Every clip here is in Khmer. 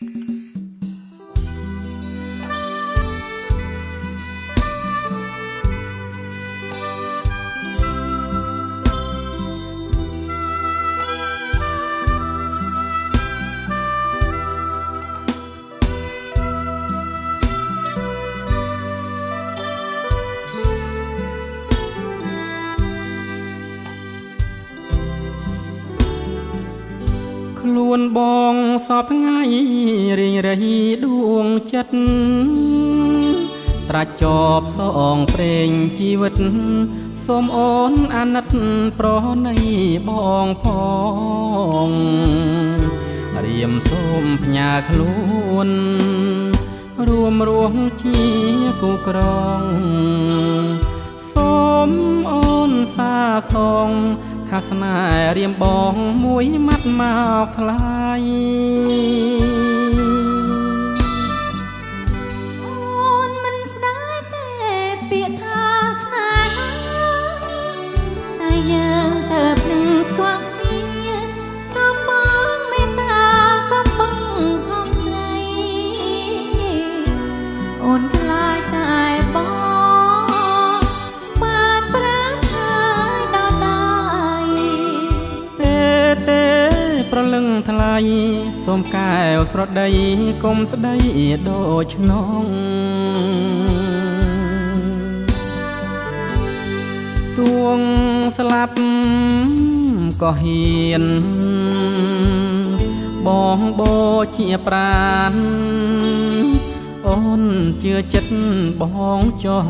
ខ្លួនបងសពថ្ងៃរីងរៃដួងចិត្តត្រាច់ចបសងព្រេងជីវិតសូមអូនអាណិតប្រណីបងផងរៀមសូមផ្ញើខ្លួនរួមរស់ជាគូក្រងសូមអូនសាសងថាស្នេហ៍រៀមបងមួយម៉ាត់មកថ្លៃអូនមិនស្ដាយទេពាក្យថាស្នេហាតែយើងទៅនឹងស្គាល់គ្នាសូមបងមេត្តាកំបងហំស្រីអូនខ្លាចតែបងបានប្រាថ្នាដល់ដៃទេប្រលឹងថ្លៃសូមកែវស្រដីគុំស្ដីដូចឆ្នងទួងស្លាប់ក៏ហ៊ានបងបោជាប្រានអូនជឿចិត្តបងចុះ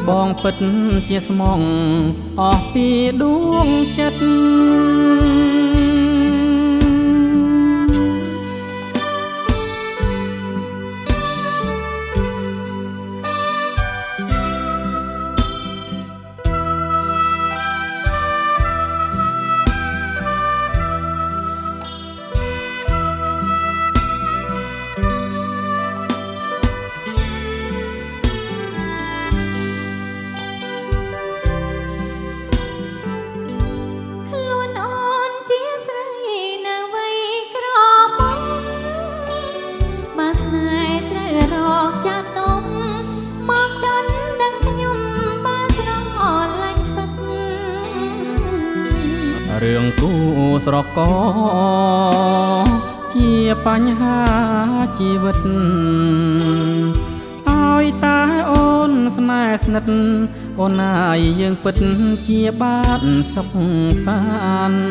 បងពិតជាស្មងអស់ពីដួងចិត្តរឿងគូស្រកជាបញ្ហាជីវិតឲ្យតែអូនស្នេហ៍ស្និទ្ធអូនហើយយើងពិតជាបានសុខសាន្ត